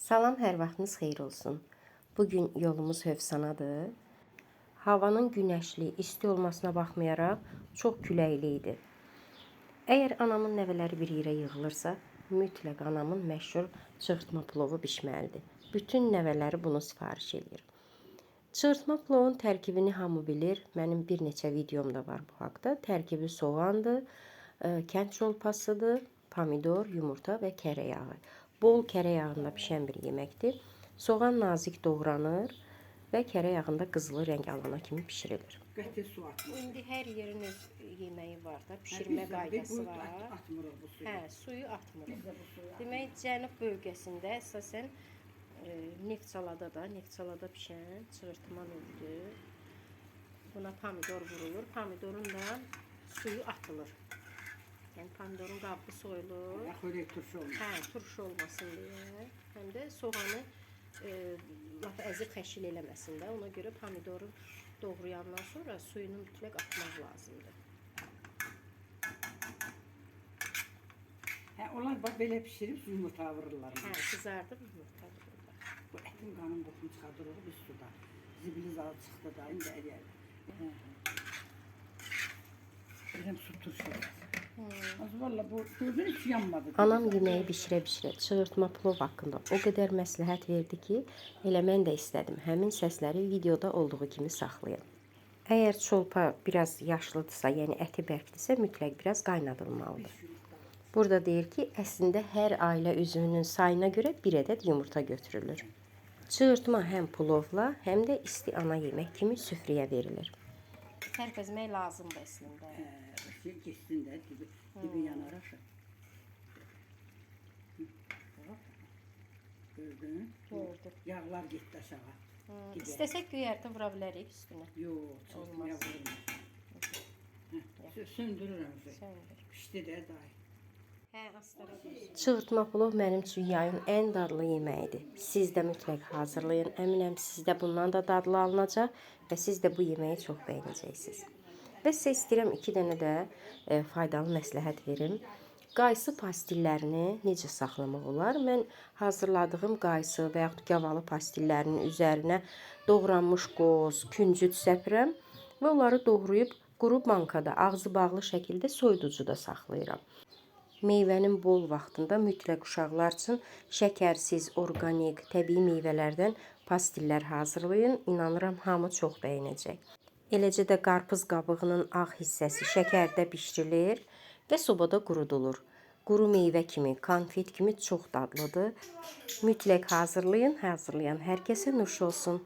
Salam, hər vaxtınız xeyir olsun. Bugün yolumuz Hövsanadır. Havanın günəşli, isti olmasına baxmayaraq çox küləkli idi. Əgər anamın nəvələri bir yerə yığılırsa, mütləq anamın məşhur çığırtma plovu bişməlidir. Bütün nəvələri bunu sifariş edir. Çığırtma plovun tərkibini hamı bilir. Mənim bir neçə videom da var bu haqda. Tərkibi soğandır, kənd çolpasıdır, pomidor, yumurta və kərə yağı. Bol kərə yağında pişən bir yeməkdir. Soğan nazik doğranır və kərə yağında qızılı rəng alana kimi pişirilir. Qəti su atmır. İndi hər yerin öz yeməyi var da, pişirmə qaydası var. Atmırıq bu suyu. Suyu atmırıq. Demək, cənub bölgəsində əsasən Neftçalada pişən çığırtma növüdür. Buna pomidor vurulur. Pomidorun da suyu atılır. Yəni pomidorun qabı soyulur. Xörək turşu olmaz. Turşu olmasın deyə. Həm də soğanı lap əzib xəşil eləməsin də. Ona görə pomidoru doğrayandan sonra suyunu mütləq atmaq lazımdır. Onlar bax belə pişirib yumurta vururlar. Qızardıb yumurta vururlar. Bu ətin qanın qoxunu çıxardırıq biz suda. Zibil zalı çıxdı da indi əliyər. Bizim su turşu. Valla bu gözün hiç yanmadı. Anam yeməyi bişirə-bişirə çığırtma plov haqqında o qədər məsləhət verdi ki, elə mən də istədim. Həmin səsləri videoda olduğu kimi saxlayın. Əgər çolpa biraz yaşlıdırsa, yəni əti bərkdirsə, mütləq biraz qaynadılmalıdır. Burada deyir ki, əslində hər ailə üzvünün sayına görə bir ədəd yumurta götürülür. Çığırtma həm plovla, həm də isti ana yemək kimi süfrəyə verilir. Tərpəzmək lazımdır əslində. Geçsin de dibi yanar aşağı. Gördün? Gördüm. Yağlar gitti aşağı. İstəsək göyərti vura bilərik üstünə. Yox, olmaz. Söndürürəm. Pişdi də day. Çığırtma plov mənim üçün yayın ən dadlı yeməyidir. Siz də mütləq hazırlayın. Əminəm sizdə bundan da dadlı alınacaq və siz də bu yeməyi çox bəyənəcəksiniz. Və sizə istəyirəm 2 dənə də faydalı məsləhət verim. Qaysı pastillerini necə saxlamaq olar? Mən hazırladığım qaysı və yaxud gavalı pastillərinin üzərinə doğranmış qoz, küncüt səpirəm və onları doğrayıb quru bankada ağzı bağlı şəkildə soyuducuda saxlayıram. Meyvənin bol vaxtında mütləq uşaqlar üçün şəkərsiz, orqanik, təbii meyvələrdən pastillər hazırlayın. İnanıram hamı çox bəyənəcək. Eləcə də qarpız qabığının ağ hissəsi şəkərdə bişirilir və sobada qurudulur. Quru meyvə kimi, konfet kimi çox dadlıdır. Mütləq hazırlayın. Hazırlayan hər kəsə nuş olsun.